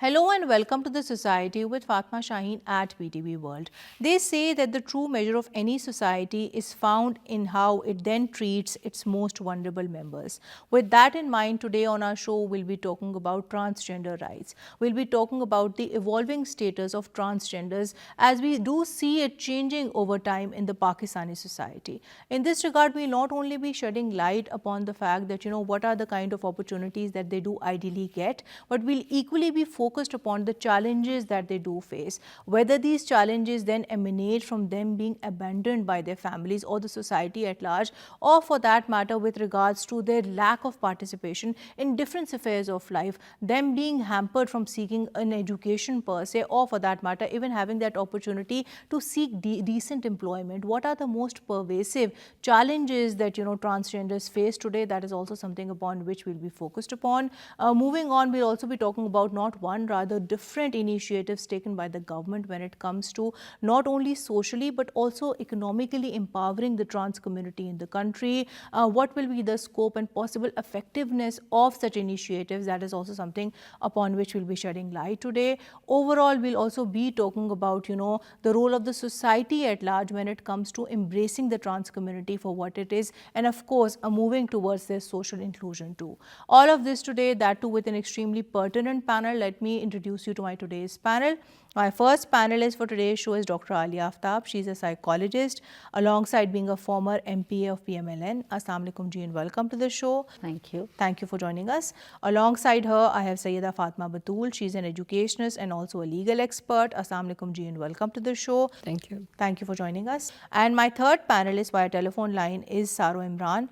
Hello and welcome to the Society with Fatima Shaheen at BTV World. They say that the true measure of any society is found in how it then treats its most vulnerable members. With that in mind, today on our show, we'll be talking about transgender rights. We'll be talking about the evolving status of transgenders as we do see it changing over time in the Pakistani society. In this regard, we'll not only be shedding light upon the fact that, what are the kind of opportunities that they do ideally get, but we'll equally be focused upon the challenges that they do face, whether these challenges then emanate from them being abandoned by their families or the society at large, or for that matter with regards to their lack of participation in different spheres of life, them being hampered from seeking an education per se, or for that matter even having that opportunity to seek decent employment. What are the most pervasive challenges that transgenders face today? That is also something upon which we'll be focused upon. Moving on, we'll also be talking about not one, rather different initiatives taken by the government when it comes to not only socially but also economically empowering the trans community in the country. What will be the scope and possible effectiveness of such initiatives? That is also something upon which we'll be shedding light today. Overall, we'll also be talking about, the role of the society at large when it comes to embracing the trans community for what it is, and of course, moving towards their social inclusion too. All of this today, that too with an extremely pertinent panel. Let me introduce you to my today's panel. My first panelist for today's show is Dr. Aliya Aftab. She's a psychologist alongside being a former MPA of PMLN. Assalamu alaikum ji and welcome to the show. Thank you. Thank you for joining us. Alongside her, I have Syeda Fatima Batool. She's an educationist and also a legal expert. Assalamu alaikum ji and welcome to the show. Thank you. Thank you for joining us. And my third panelist via telephone line is Saro Imran,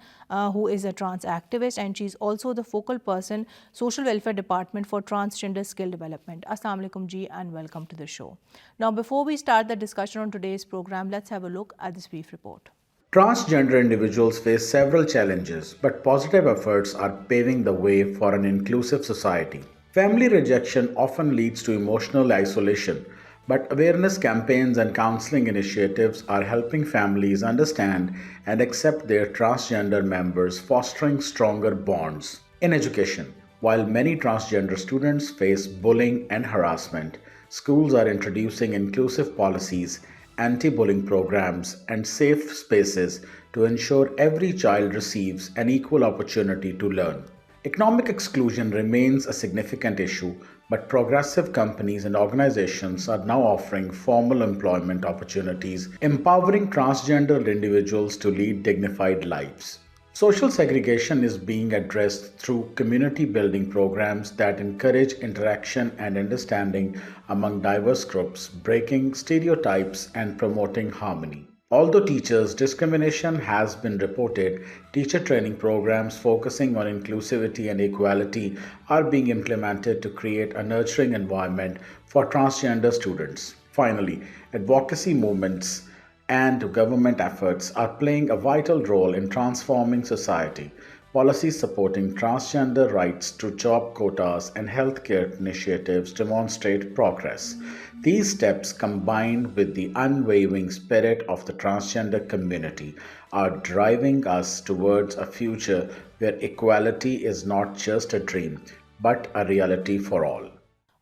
who is a trans activist, and she's also the focal person, Social Welfare Department for Transgender Skill Development. Assalamu alaikum ji and welcome to the show. Now, before we start the discussion on today's program, let's have a look at this brief report. Transgender individuals face several challenges, but positive efforts are paving the way for an inclusive society. Family rejection often leads to emotional isolation, but awareness campaigns and counseling initiatives are helping families understand and accept their transgender members, fostering stronger bonds. In education, while many transgender students face bullying and harassment, schools are introducing inclusive policies, anti-bullying programs, and safe spaces to ensure every child receives an equal opportunity to learn. Economic exclusion remains a significant issue, but progressive companies and organizations are now offering formal employment opportunities, empowering transgender individuals to lead dignified lives. Social segregation is being addressed through community building programs that encourage interaction and understanding among diverse groups, breaking stereotypes and promoting harmony. Although teachers' discrimination has been reported, teacher training programs focusing on inclusivity and equality are being implemented to create a nurturing environment for transgender students. Finally, advocacy movements and government efforts are playing a vital role in transforming society. Policies supporting transgender rights through job quotas and healthcare initiatives demonstrate progress. These steps, combined with the unwavering spirit of the transgender community, are driving us towards a future where equality is not just a dream, but a reality for all.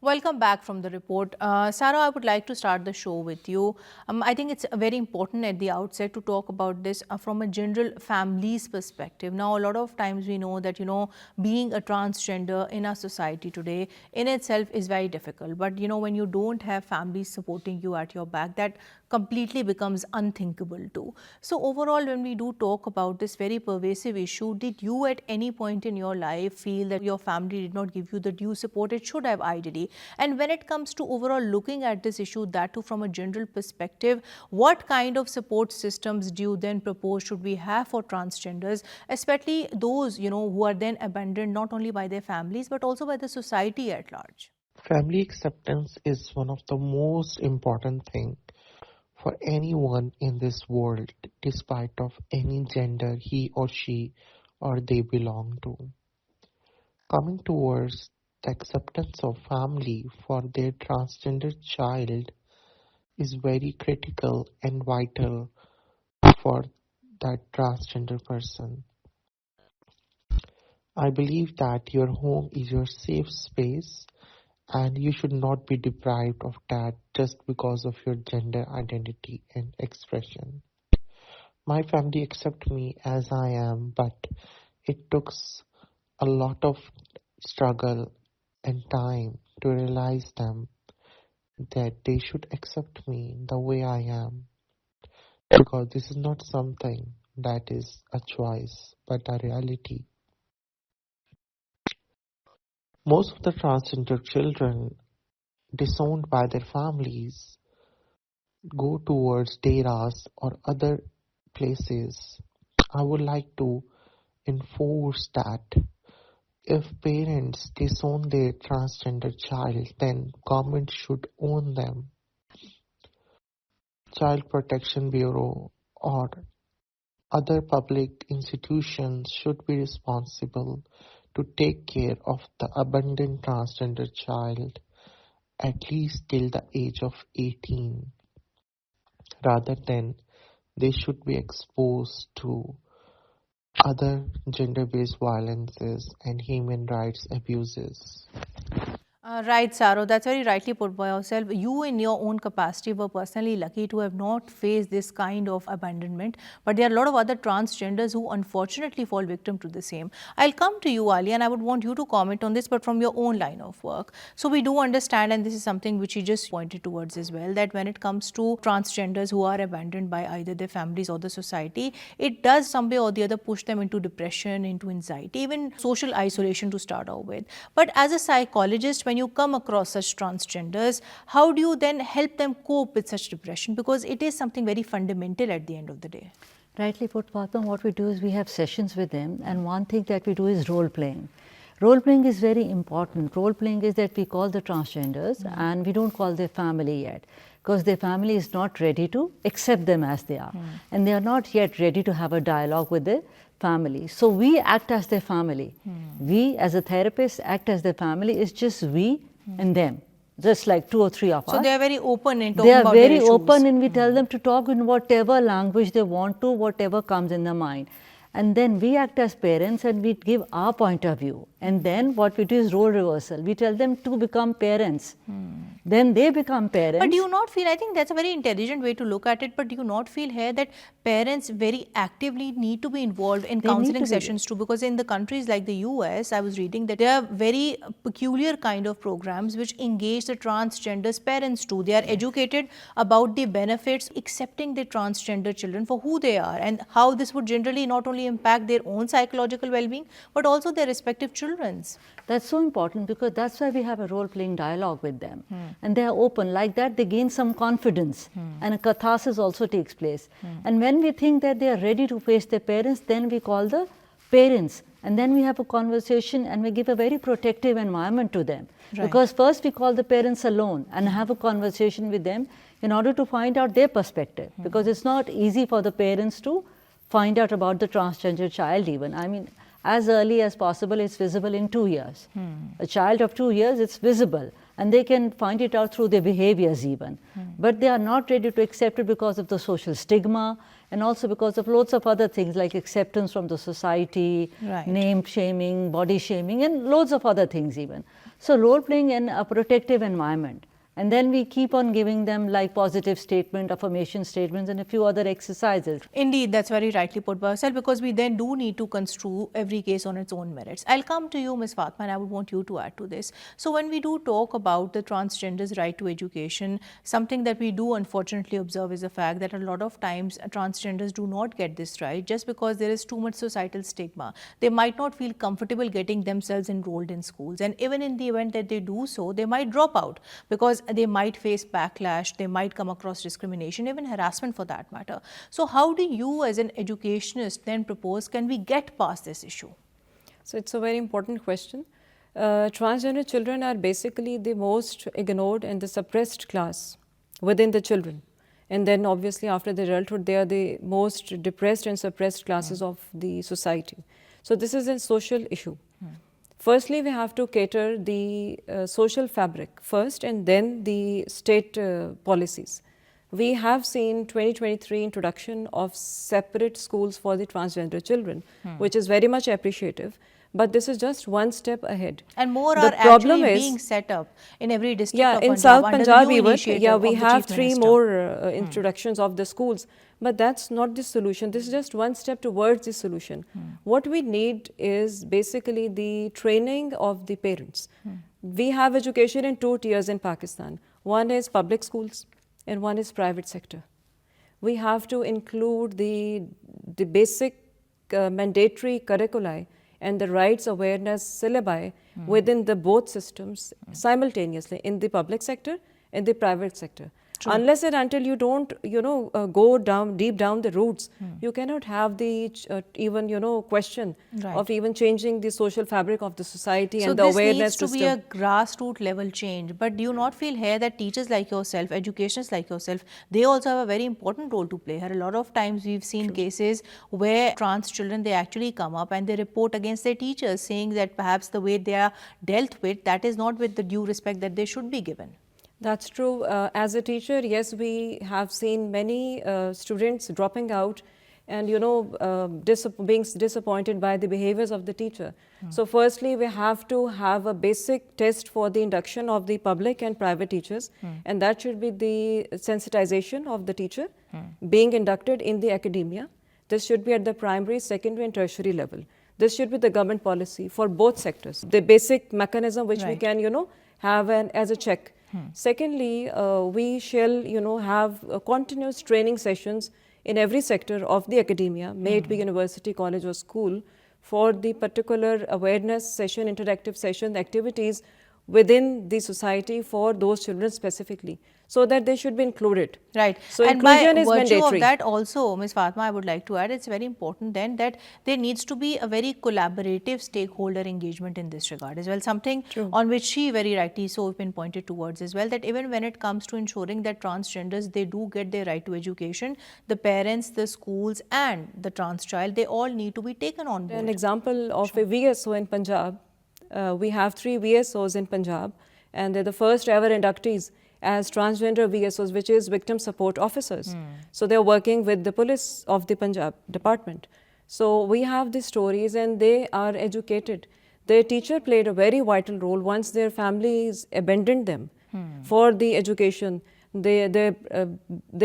Welcome back from the report. Saro, I would like to start the show with you. I think it's very important at the outset to talk about this from a general family's perspective. Now, a lot of times we know that, being a transgender in our society today in itself is very difficult. But, when you don't have families supporting you at your back, that completely becomes unthinkable too. So overall, when we do talk about this very pervasive issue, did you at any point in your life feel that your family did not give you the due support it should have ideally? And when it comes to overall looking at this issue, that too from a general perspective, what kind of support systems do you then propose should we have for transgenders, especially those, who are then abandoned not only by their families but also by the society at large? Family acceptance is one of the most important things for anyone in this world, despite of any gender he or she or they belong to. Coming towards the acceptance of family for their transgender child is very critical and vital for that transgender person. I believe that your home is your safe space and you should not be deprived of that just because of your gender identity and expression. My family accept me as I am, but it took a lot of struggle and time to realize them that they should accept me the way I am, because this is not something that is a choice but a reality. Most of the transgender children disowned by their families go towards deras or other places. I would like to enforce that if parents disown their transgender child, then government should own them. Child Protection Bureau or other public institutions should be responsible to take care of the abandoned transgender child at least till the age of 18, rather than they should be exposed to other gender-based violences and human rights abuses. Right, Saro, that's very rightly put by yourself. You, in your own capacity, were personally lucky to have not faced this kind of abandonment. But there are a lot of other transgenders who unfortunately fall victim to the same. I'll come to you, Aliya, and I would want you to comment on this, but from your own line of work. So we do understand, and this is something which you just pointed towards as well, that when it comes to transgenders who are abandoned by either their families or the society, it does some way or the other push them into depression, into anxiety, even social isolation to start out with. But as a psychologist, when you come across such transgenders, how do you then help them cope with such depression? Because it is something very fundamental at the end of the day. Rightly put, Fatima. What we do is we have sessions with them, and one thing that we do is role playing. Role playing is very important. Role playing is that we call the transgenders and we don't call their family yet, because their family is not ready to accept them as they are, and they are not yet ready to have a dialogue with their family. So we act as their family. We as a therapist act as their family. It's just we and them, just like 2 or 3 of us. So they are very open in talking about They are their very open, issues. and we tell them to talk in whatever language they want to, whatever comes in their mind. And then we act as parents and we give our point of view. And then what we do is role reversal. We tell them to become parents. Then they become parents. But do you not feel, I think that's a very intelligent way to look at it, but do you not feel here that parents very actively need to be involved in counseling sessions too? Because in the countries like the US, I was reading that there are very peculiar kind of programs which engage the transgenders' parents too. They are educated about the benefits, accepting the transgender children for who they are and how this would generally not only impact their own psychological well-being, but also their respective children's. That's so important, because that's why we have a role-playing dialogue with them. And they are open. Like that, they gain some confidence. And a catharsis also takes place. And when we think that they are ready to face their parents, then we call the parents. And then we have a conversation and we give a very protective environment to them. Right. Because first we call the parents alone and have a conversation with them in order to find out their perspective. Because it's not easy for the parents to find out about the transgender child even. I mean, as early as possible, it's visible in 2 years. A child of 2 years, it's visible. And they can find it out through their behaviors even. But they are not ready to accept it because of the social stigma and also because of loads of other things like acceptance from the society, Right. name shaming, body shaming, and loads of other things even. So role playing in a protective environment. And then we keep on giving them like positive statement, affirmation statements, and a few other exercises. Indeed, that's very rightly put by yourself, because we then do need to construe every case on its own merits. I'll come to you, Ms. Fatima, and I would want you to add to this. So when we do talk about the transgenders' right to education, something that we do unfortunately observe is the fact that a lot of times transgenders do not get this right just because there is too much societal stigma. They might not feel comfortable getting themselves enrolled in schools, and even in the event that they do so, they might drop out because they might face backlash, they might come across discrimination, even harassment for that matter. So how do you as an educationist then propose, can we get past this issue? So it's a very important question. Transgender children are basically the most ignored and the suppressed class within the children. And then obviously after the adulthood, they are the most depressed and suppressed classes of the society. So this is a social issue. Firstly, we have to cater the social fabric first and then the state policies. We have seen 2023 introduction of separate schools for the transgender children, which is very much appreciative. But this is just one step ahead. And more The are problem actually is, being set up in every district yeah, of in Punjab South under the Punjab new even, initiative yeah, we of the have Chief 3 Minister. more introductions of the schools. But that's not the solution. This is just one step towards the solution. What we need is basically the training of the parents. We have education in 2 tiers in Pakistan. One is public schools and one is private sector. We have to include the basic mandatory curricula and the rights awareness syllabi within the both systems simultaneously in the public sector and the private sector. True. Unless and until you don't, go down deep down the roots, you cannot have the even, question Right. of even changing the social fabric of the society So and the this awareness needs to system. be a grassroots level change. But do you not feel here that teachers like yourself, educationists like yourself, they also have a very important role to play here? A lot of times we've seen cases where trans children, they actually come up and they report against their teachers, saying that perhaps the way they are dealt with, that is not with the due respect that they should be given. That's true. As a teacher, yes, we have seen many students dropping out and, being disappointed by the behaviors of the teacher. So firstly, we have to have a basic test for the induction of the public and private teachers, and that should be the sensitization of the teacher being inducted in the academia. This should be at the primary, secondary and tertiary level. This should be the government policy for both sectors, the basic mechanism which we Right. can, have as a check. Secondly, we shall, have continuous training sessions in every sector of the academia, may it be university, college or school, for the particular awareness session, interactive session activities within the society for those children specifically, so that they should be included. Right. So and by inclusion is virtue mandatory. of that also, Ms. Fatima, I would like to add, it's very important then that there needs to be a very collaborative stakeholder engagement in this regard as well, something on which she very rightly so been pointed towards as well, that even when it comes to ensuring that transgenders, they do get their right to education, the parents, the schools and the trans child, they all need to be taken on board. An example of a VSO in Punjab, we have 3 VSOs in Punjab, and they're the first ever inductees as transgender VSOs, which is victim support officers. So they're working with the police of the Punjab department. So we have these stories and they are educated. Their teacher played a very vital role once their families abandoned them for the education. They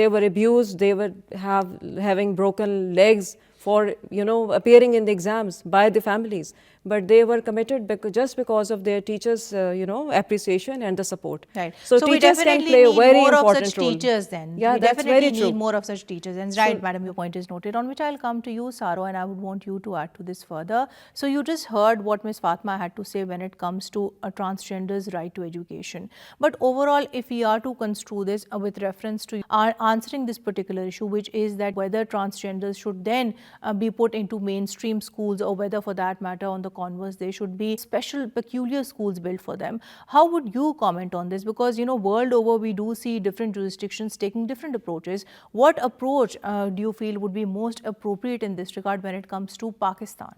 were abused, they were having broken legs for appearing in the exams by the families, but they were committed just because of their teachers appreciation and the support. Right. So we teachers can definitely play a need very more of important such role. teachers then. Yeah, we that's definitely very true. need more of such teachers. And right, madam, your point is noted, on which I'll come to you, Saro, and I would want you to add to this further. So you just heard what Ms. Fatma had to say when it comes to a transgender's right to education. But overall, if we are to construe this with reference to answering this particular issue, which is that whether transgenders should then be put into mainstream schools, or whether for that matter on the converse there should be special peculiar schools built for them, how would you comment on this? Because world over we do see different jurisdictions taking different approaches. What approach do you feel would be most appropriate in this regard when it comes to Pakistan?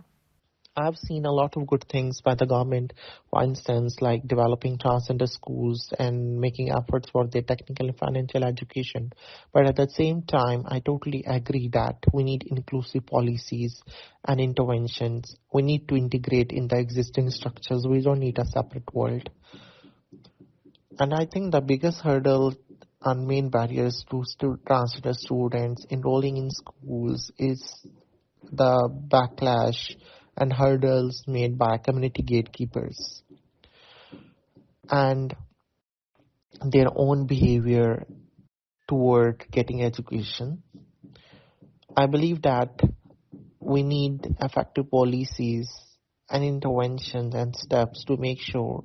I've seen a lot of good things by the government, for instance, like developing transgender schools and making efforts for their technical and financial education. But at the same time, I totally agree that we need inclusive policies and interventions. We need to integrate in the existing structures. We don't need a separate world. And I think the biggest hurdle and main barriers to transgender students enrolling in schools is the backlash and hurdles made by community gatekeepers and their own behavior toward getting education. I believe that we need effective policies and interventions and steps to make sure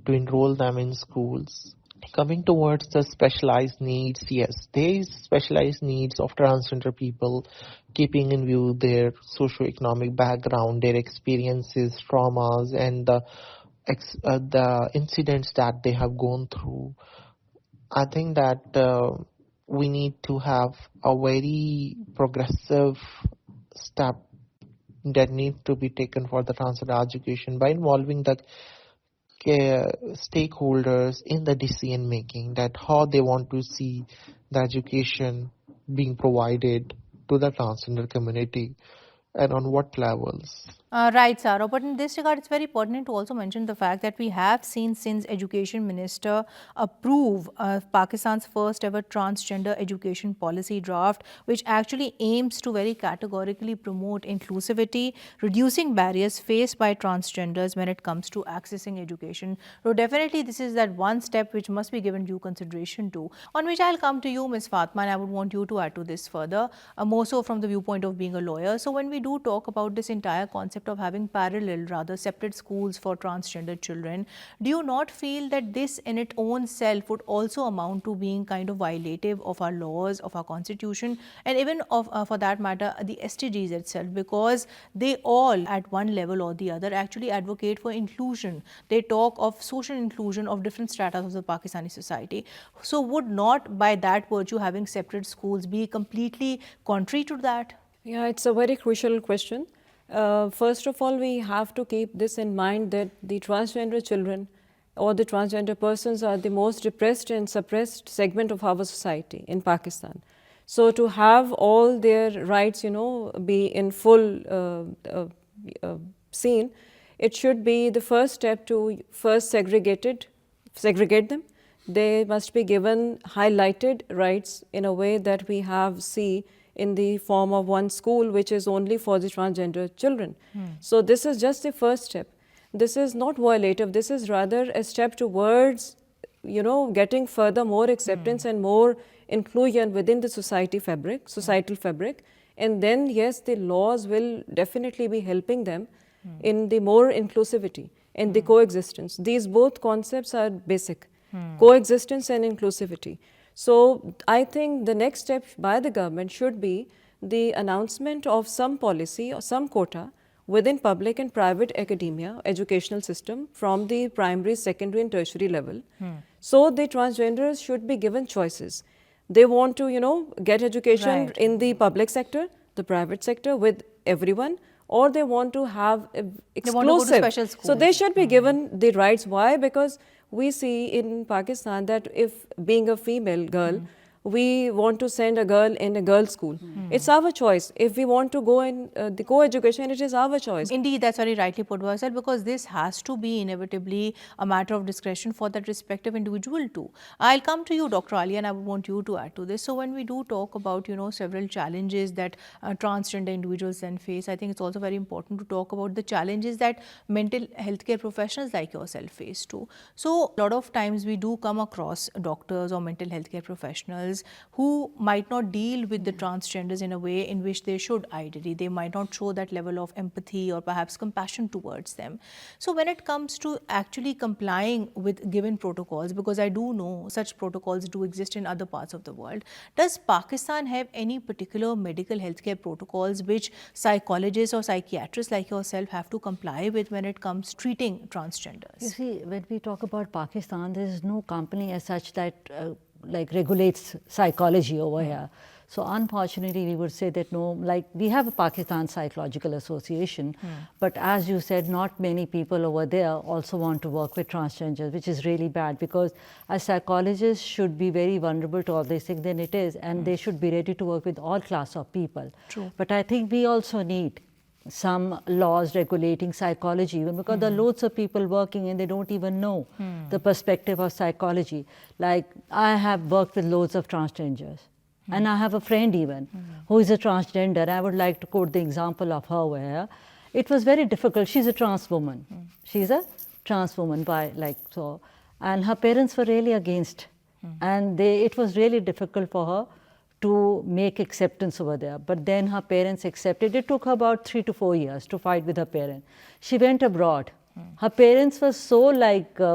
to enroll them in schools. Coming towards the specialized needs, yes, there is specialized needs of transgender people, keeping in view their socioeconomic background, their experiences, traumas, and the incidents that they have gone through. I think that we need to have a very progressive step that needs to be taken for the transgender education by involving the stakeholders in the decision making, that how they want to see the education being provided to the transgender community and on what levels. Right, Saro. But in this regard, it's very pertinent to also mention the fact that we have seen since Education Minister approve Pakistan's first ever transgender education policy draft, which actually aims to very categorically promote inclusivity, reducing barriers faced by transgenders when it comes to accessing education. So definitely, this is that one step which must be given due consideration to. On which I'll come to you, Ms. Fatima, and I would want you to add to this further, more so from the viewpoint of being a lawyer. So when we do talk about this entire concept of having parallel, rather separate schools for transgender children, do you not feel that this in its own self would also amount to being kind of violative of our laws, of our constitution, and even of, for that matter, the SDGs itself, because they all at one level or the other actually advocate for inclusion. They talk of social inclusion of different strata of the Pakistani society. So would not by that virtue having separate schools be completely contrary to that? Yeah, it's a very crucial question. First of all, we have to keep this in mind that the transgender children or the transgender persons are the most repressed and suppressed segment of our society in Pakistan. So to have all their rights, be in full seen, it should be the first step to first segregate them. They must be given highlighted rights in a way that we see in the form of one school which is only for the transgender children. So this is just the first step. This is not violative. This is rather a step towards, getting further more acceptance and more inclusion within the societal fabric. And then, yes, the laws will definitely be helping them in the more inclusivity and the coexistence. These both concepts are basic, coexistence and inclusivity. So I think the next step by the government should be the announcement of some policy or some quota within public and private academia, educational system from the primary, secondary and tertiary level. So the transgenders should be given choices. They want to, get education in the public sector, the private sector with everyone, or they want to have exclusive. They want to go to special schools. So they should be given the rights. Why? Because we see in Pakistan that if being a female girl, we want to send a girl in a girls' school. It's our choice. If we want to go in the co-education, it is our choice. Indeed, that's very rightly put, Vaisal, because this has to be inevitably a matter of discretion for that respective individual too. I'll come to you, Dr. Aliya, and I would want you to add to this. So when we do talk about, several challenges that transgender individuals then face, I think it's also very important to talk about the challenges that mental health care professionals like yourself face too. So a lot of times we do come across doctors or mental health care professionals who might not deal with the transgenders in a way in which they should ideally. They might not show that level of empathy or perhaps compassion towards them. So when it comes to actually complying with given protocols, because I do know such protocols do exist in other parts of the world, does Pakistan have any particular medical healthcare protocols which psychologists or psychiatrists like yourself have to comply with when it comes to treating transgenders? You see, when we talk about Pakistan, there is no company as such that regulates psychology over here. So unfortunately, we would say that no, we have a Pakistan Psychological Association, but as you said, not many people over there also want to work with transgenders, which is really bad, because a psychologist should be very vulnerable to all these things than it is, and they should be ready to work with all class of people. True. But I think we also need some laws regulating psychology, even because there are loads of people working and they don't even know the perspective of psychology. Like, I have worked with loads of transgenders, and I have a friend even who is a transgender. I would like to quote the example of her where it was very difficult. She's a trans woman. She's a trans woman and her parents were really against, and it was really difficult for her to make acceptance over there. But then her parents accepted. It took her about 3 to 4 years to fight with her parents. She went abroad. Her parents were so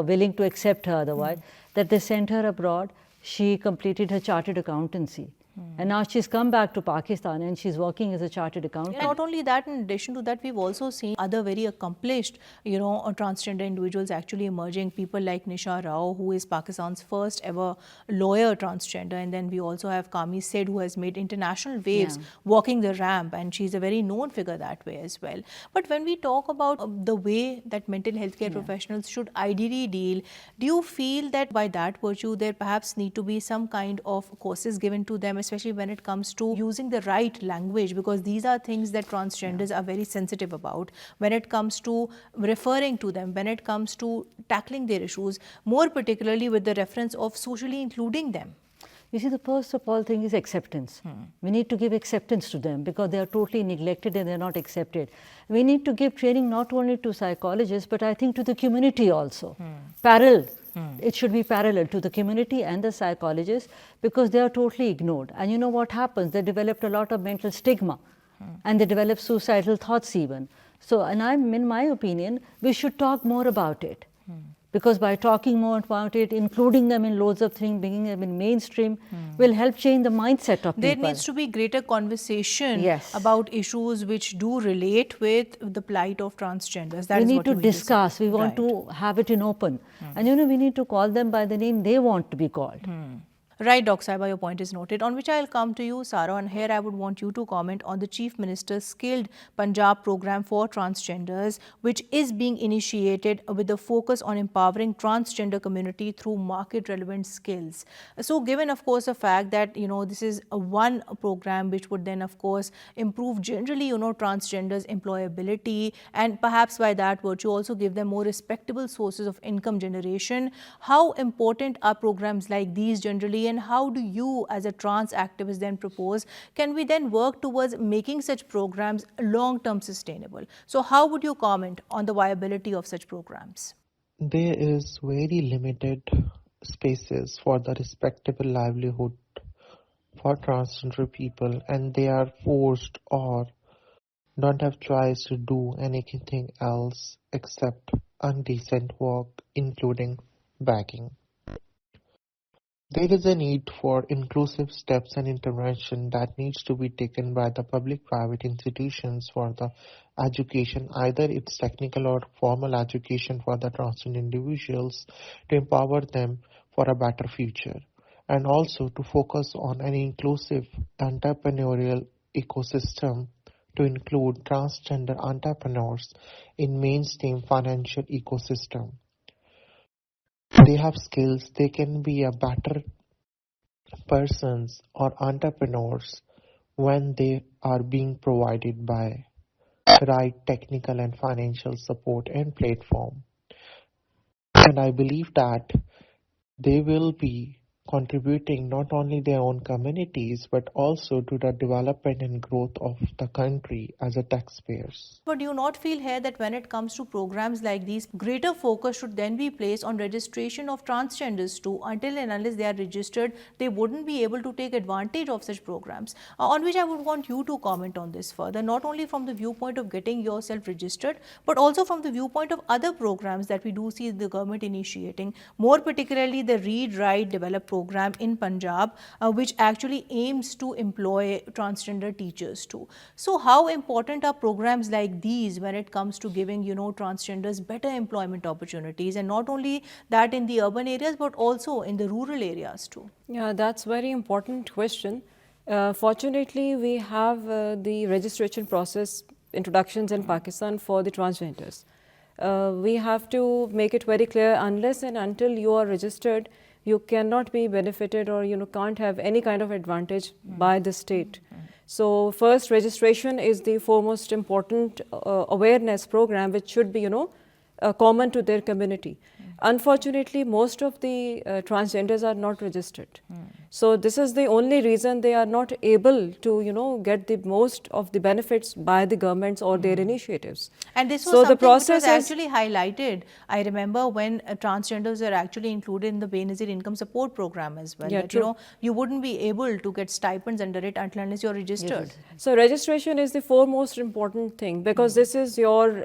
willing to accept her otherwise that they sent her abroad. She completed her chartered accountancy. And now she's come back to Pakistan and she's working as a chartered accountant. Not only that, in addition to that, we've also seen other very accomplished, transgender individuals actually emerging. People like Nisha Rao, who is Pakistan's first ever lawyer transgender. And then we also have Kami Said, who has made international waves walking the ramp. And she's a very known figure that way as well. But when we talk about the way that mental health care professionals should ideally deal, do you feel that by that virtue, there perhaps need to be some kind of courses given to them, especially when it comes to using the right language, because these are things that transgenders are very sensitive about, when it comes to referring to them, when it comes to tackling their issues, more particularly with the reference of socially including them? You see, the first of all thing is acceptance. We need to give acceptance to them because they are totally neglected and they are not accepted. We need to give training not only to psychologists, but I think to the community also. Parallel. It should be parallel to the community and the psychologists because they are totally ignored. And you know what happens? They developed a lot of mental stigma and they develop suicidal thoughts even. So, and in my opinion, we should talk more about it. Because by talking more about it, including them in loads of things, bringing them in mainstream, will help change the mindset of people. There needs to be greater conversation Yes. about issues which do relate with the plight of transgenders. That We is need what to you mean say. discuss. We want Right. to have it in open. And you know, we need to call them by the name they want to be called. Right, Dr. Saiba, your point is noted. On which I'll come to you, Saro, and here I would want you to comment on the Chief Minister's Skilled Punjab program for transgenders, which is being initiated with the focus on empowering transgender community through market-relevant skills. So, given, of course, the fact that, this is one program which would then, of course, improve generally, transgenders' employability, and perhaps by that virtue also give them more respectable sources of income generation. How important are programs like these generally, and how do you as a trans activist then propose, can we then work towards making such programs long-term sustainable? So how would you comment on the viability of such programs? There is very limited spaces for the respectable livelihood for transgender people, and they are forced or don't have choice to do anything else except indecent work, including begging. There is a need for inclusive steps and intervention that needs to be taken by the public-private institutions for the education, either it's technical or formal education for the transgender individuals, to empower them for a better future, and also to focus on an inclusive entrepreneurial ecosystem to include transgender entrepreneurs in mainstream financial ecosystem. They have skills, they can be a better persons or entrepreneurs when they are being provided by right technical and financial support and platform. And I believe that they will be contributing not only their own communities but also to the development and growth of the country as a taxpayers. But do you not feel here that when it comes to programs like these, greater focus should then be placed on registration of transgenders too? Until and unless they are registered, they wouldn't be able to take advantage of such programs. On which I would want you to comment on this further, not only from the viewpoint of getting yourself registered, but also from the viewpoint of other programs that we do see the government initiating, more particularly the Read, Write, Develop program in Punjab, which actually aims to employ transgender teachers too. So how important are programs like these when it comes to giving, transgenders better employment opportunities, and not only that in the urban areas, but also in the rural areas too? Yeah, that's a very important question. Fortunately, we have the registration process introductions in Pakistan for the transgenders. We have to make it very clear, unless and until you are registered, you cannot be benefited or can't have any kind of advantage by the state. So first, registration is the foremost important awareness program which should be common to their community. Unfortunately, most of the transgenders are not registered. So this is the only reason they are not able to get the most of the benefits by the governments or their initiatives. And this was So something the process which was is actually highlighted. I remember when transgenders are actually included in the Benazir income support program as well. Yeah, that, true. you wouldn't be able to get stipends under it until unless you're registered. So registration is the foremost important thing, because this is your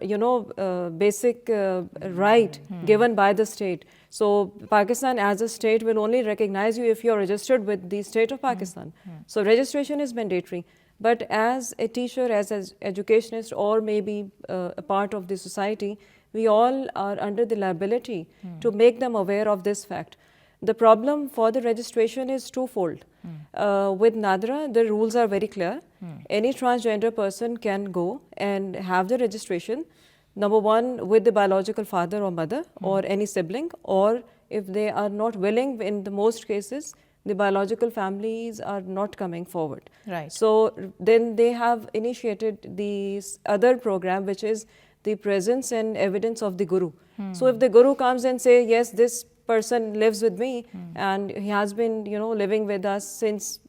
basic right given by the state. So Pakistan as a state will only recognize you if you are registered with the state of Pakistan. So registration is mandatory. But as a teacher, as an educationist, or maybe a part of the society, we all are under the liability to make them aware of this fact. The problem for the registration is twofold. With NADRA, the rules are very clear. Any transgender person can go and have the registration, number one, with the biological father or mother or any sibling, or if they are not willing, in the most cases, the biological families are not coming forward. Right. So then they have initiated this other program, which is the presence and evidence of the guru. So if the guru comes and say, yes, this person lives with me and he has been, living with us since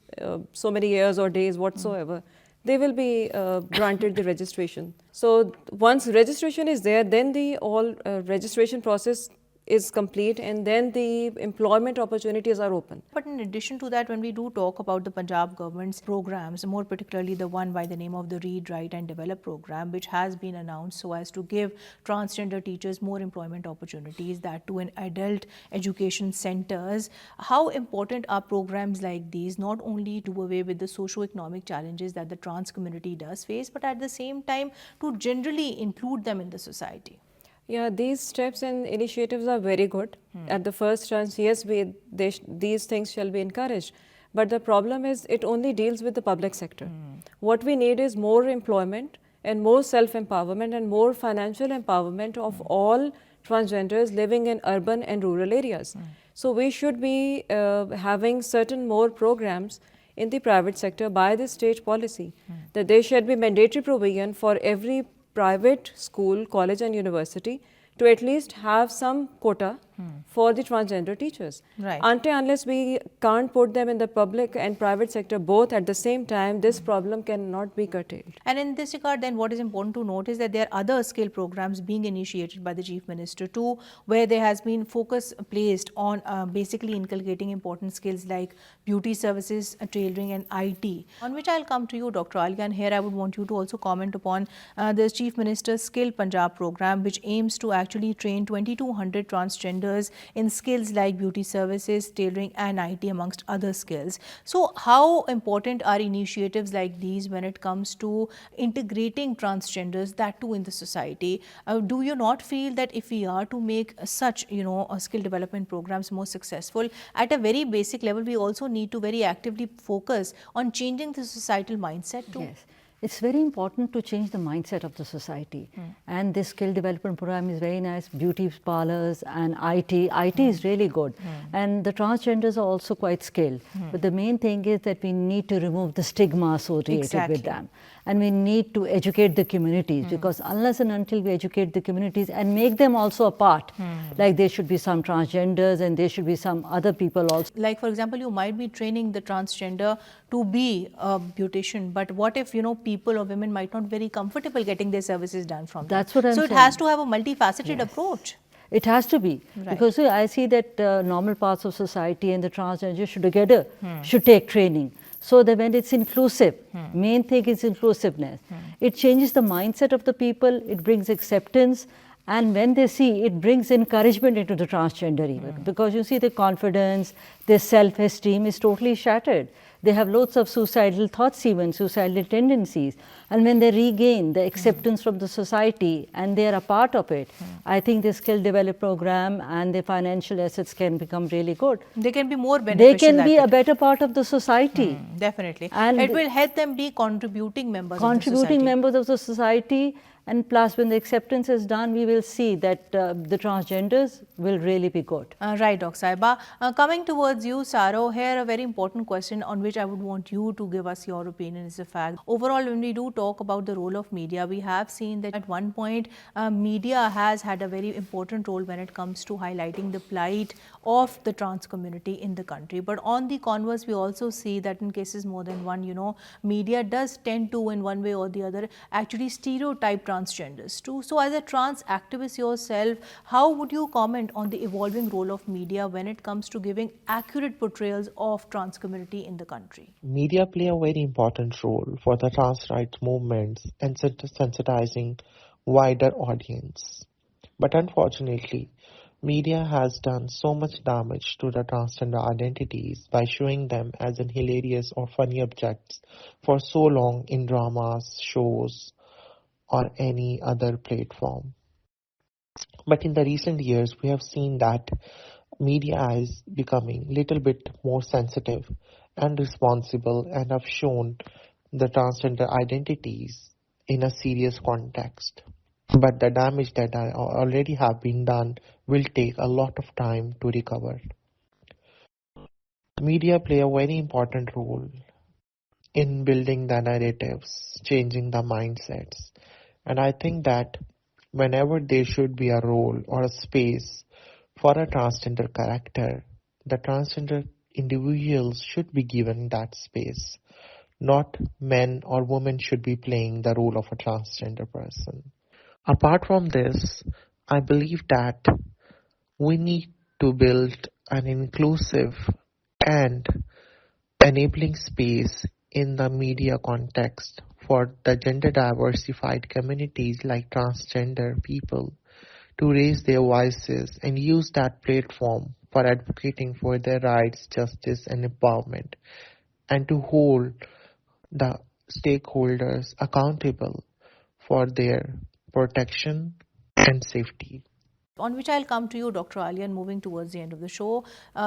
so many years or days whatsoever, they will be granted the registration. So once registration is there, then the all registration process is complete, and then the employment opportunities are open. But in addition to that, when we do talk about the Punjab government's programs, more particularly the one by the name of the Read, Write and Develop program, which has been announced so as to give transgender teachers more employment opportunities, that to in adult education centers, how important are programs like these, not only to do away with the socio-economic challenges that the trans community does face, but at the same time to generally include them in the society? Yeah, these steps and initiatives are very good. At the first chance, yes, these things shall be encouraged. But the problem is it only deals with the public sector. What we need is more employment and more self-empowerment and more financial empowerment of all transgenders living in urban and rural areas. So we should be having certain more programs in the private sector by the state policy, that there should be mandatory provision for every private school, college and university to at least have some quota for the transgender teachers. Right. Until unless we can't put them in the public and private sector both at the same time, this problem cannot be curtailed. And in this regard, then what is important to note is that there are other skill programs being initiated by the Chief Minister too, where there has been focus placed on basically inculcating important skills like beauty services, tailoring and IT, on which I'll come to you, Dr. Aliya. And here I would want you to also comment upon the Chief Minister's Skill Punjab program, which aims to actually train 2,200 transgenders in skills like beauty services, tailoring and IT, amongst other skills. So how important are initiatives like these when it comes to integrating transgenders, that too in the society? Do you not feel that if we are to make such, skill development programs more successful, at a very basic level, we also need to very actively focus on changing the societal mindset too? Yes. It's very important to change the mindset of the society. And this skill development program is very nice. Beauty parlors and IT. IT is really good. And the transgenders are also quite skilled. But the main thing is that we need to remove the stigma associated with them. And we need to educate the communities, because unless and until we educate the communities and make them also a part, like there should be some transgenders and there should be some other people also. Like, for example, you might be training the transgender to be a beautician, but what if, people or women might not be very comfortable getting their services done from them? That's what I'm saying. So it has to have a multifaceted approach. It has to be, because I see that normal parts of society and the transgender should together should take training, so that when it's inclusive, main thing is inclusiveness. It changes the mindset of the people, it brings acceptance, and when they see, it brings encouragement into the transgender even, because you see the confidence, their self-esteem is totally shattered. They have loads of suicidal thoughts even, suicidal tendencies. And when they regain the acceptance from the society and they are a part of it, I think the skill development program and the financial assets can become really good. They can be more beneficial. They can be a better part of the society. Definitely. And it will help them be contributing members of the society. Contributing members of the society. And plus, when the acceptance is done, we will see that the transgenders will really be good. Right, Dr. Saiba. Coming towards you, Saro, here a very important question on which I would want you to give us your opinion is the fact. Overall, when we do talk about the role of media, we have seen that at one point, media has had a very important role when it comes to highlighting the plight of the trans community in the country. But on the converse, we also see that in cases more than one, media does tend to, in one way or the other, actually stereotype transgenders too. So as a trans activist yourself, how would you comment on the evolving role of media when it comes to giving accurate portrayals of trans community in the country? Media play a very important role for the trans rights movements and sensitizing wider audience. But unfortunately, media has done so much damage to the transgender identities by showing them as an hilarious or funny objects for so long in dramas, shows, or any other platform. But in the recent years, we have seen that media is becoming a little bit more sensitive and responsible and have shown the transgender identities in a serious context. But the damage that already have been done will take a lot of time to recover. Media play a very important role in building the narratives, changing the mindsets. And I think that whenever there should be a role or a space for a transgender character, the transgender individuals should be given that space. Not men or women should be playing the role of a transgender person. Apart from this, I believe that we need to build an inclusive and enabling space in the media context for the gender diversified communities like transgender people to raise their voices and use that platform for advocating for their rights, justice, and empowerment, and to hold the stakeholders accountable for their protection and safety. On which I'll come to you, Dr. Aliya, and moving towards the end of the show.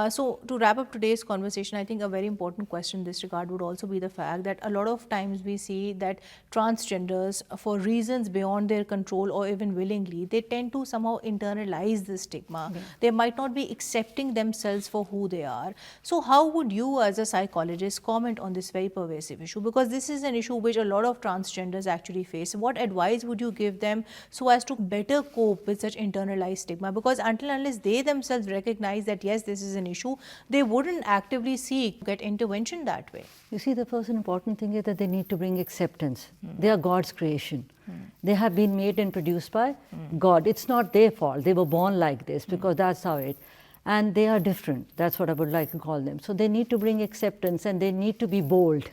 So, to wrap up today's conversation, I think a very important question in this regard would also be the fact that a lot of times we see that transgenders, for reasons beyond their control or even willingly, they tend to somehow internalize the stigma. Yeah. They might not be accepting themselves for who they are. So, how would you, as a psychologist, comment on this very pervasive issue? Because this is an issue which a lot of transgenders actually face. What advice would you give them so as to better cope with such internalized stigma? Because until unless they themselves recognize that yes, this is an issue, they wouldn't actively seek to get intervention that way. You see, the first important thing is that they need to bring acceptance. They are God's creation. They have been made and produced by God. It's not their fault. They were born like this because that's how it. And they are different. That's what I would like to call them. So they need to bring acceptance and they need to be bold.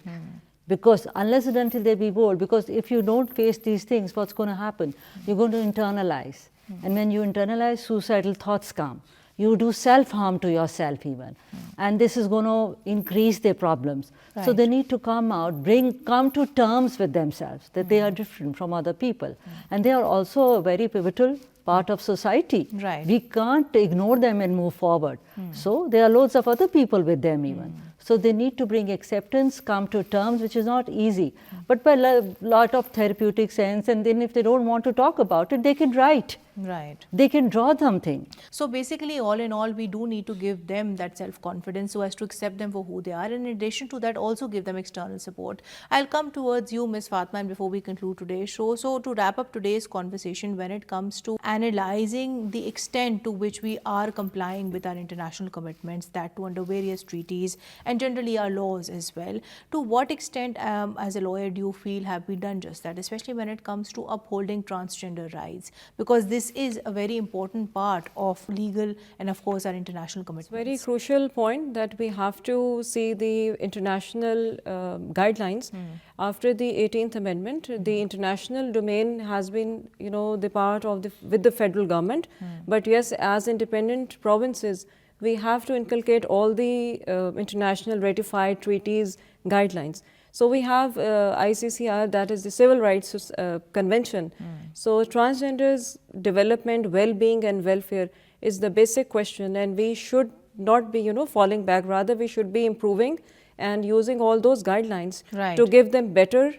Because unless and until they be bold, because if you don't face these things, what's going to happen? You're going to internalize. And when you internalize, suicidal thoughts come. You do self-harm to yourself even. And this is going to increase their problems. Right. So they need to come out, come to terms with themselves, that they are different from other people. And they are also a very pivotal part of society. Right. We can't ignore them and move forward. So there are loads of other people with them even. So they need to bring acceptance, come to terms, which is not easy. But by a lot of therapeutic sense, and then if they don't want to talk about it, they can write. Right. They can draw something. So basically, all in all, we do need to give them that self-confidence so as to accept them for who they are. And in addition to that, also give them external support. I'll come towards you, Ms. Fatima, and before we conclude today's show. So to wrap up today's conversation, when it comes to analyzing the extent to which we are complying with our international commitments, that too under various treaties and generally our laws as well, to what extent, as a lawyer, do you feel have we done just that, especially when it comes to upholding transgender rights? Because this is a very important part of legal and of course our international commitments. It's a very crucial point that we have to see the international guidelines. After the 18th Amendment, the international domain has been, the part of with the federal government. But yes, as independent provinces, we have to inculcate all the international ratified treaties, guidelines. So we have ICCR, that is the Civil Rights Convention. So transgenders' development, well-being and welfare is the basic question, and we should not be, falling back. Rather, we should be improving and using all those guidelines to give them better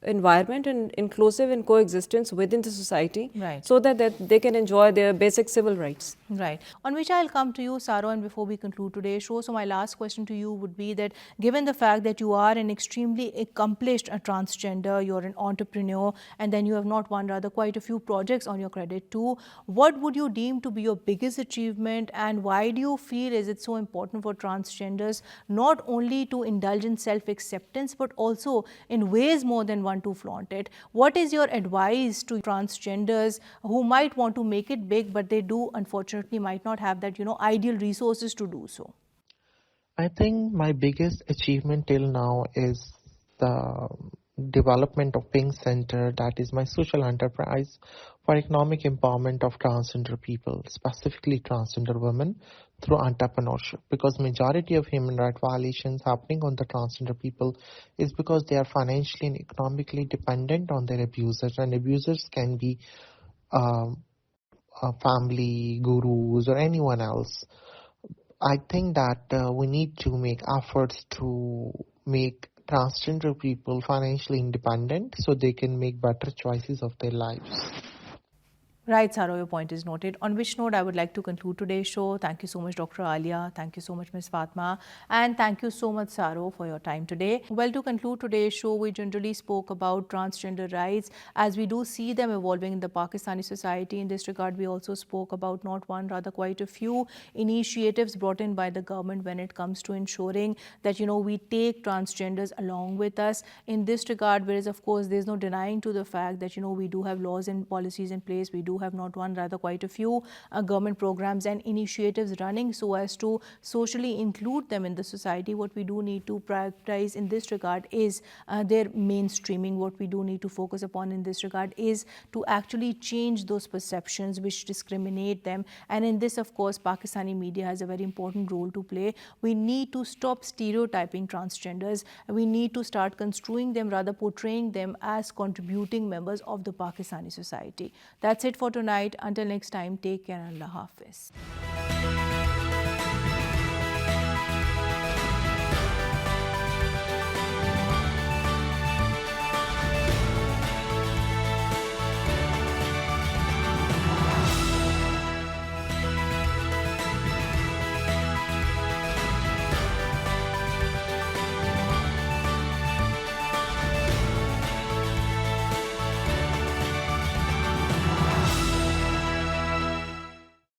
environment and inclusive and coexistence within the society, so that they can enjoy their basic civil rights. Right. On which I'll come to you, Saro, and before we conclude today's show. So my last question to you would be that given the fact that you are an extremely accomplished transgender, you're an entrepreneur, and then you have not one, rather quite a few projects on your credit too, what would you deem to be your biggest achievement, and why do you feel is it so important for transgenders not only to indulge in self-acceptance but also in ways more than one to flaunt it? What is your advice to transgenders who might want to make it big but they do unfortunately might not have that ideal resources to do so? I think my biggest achievement till now is the development of Pink Center, that is my social enterprise for economic empowerment of transgender people, specifically transgender women, through entrepreneurship. Because majority of human rights violations happening on the transgender people is because they are financially and economically dependent on their abusers, and abusers can be family, gurus, or anyone else. I think that we need to make efforts to make transgender people financially independent so they can make better choices of their lives. Right, Saro, your point is noted. On which note I would like to conclude today's show. Thank you so much, Dr. Aliya. Thank you so much, Ms. Fatima. And thank you so much, Saro, for your time today. Well, to conclude today's show, we generally spoke about transgender rights as we do see them evolving in the Pakistani society. In this regard, we also spoke about not one, rather quite a few initiatives brought in by the government when it comes to ensuring that, we take transgenders along with us. In this regard, whereas, of course, there's no denying to the fact that, we do have laws and policies in place. We do have not one, rather quite a few government programs and initiatives running so as to socially include them in the society. What we do need to prioritize in this regard is their mainstreaming. What we do need to focus upon in this regard is to actually change those perceptions which discriminate them. And in this, of course, Pakistani media has a very important role to play. We need to stop stereotyping transgenders. We need to start construing them, rather portraying them as contributing members of the Pakistani society. That's it for tonight. Until next time, take care and Allah Hafiz.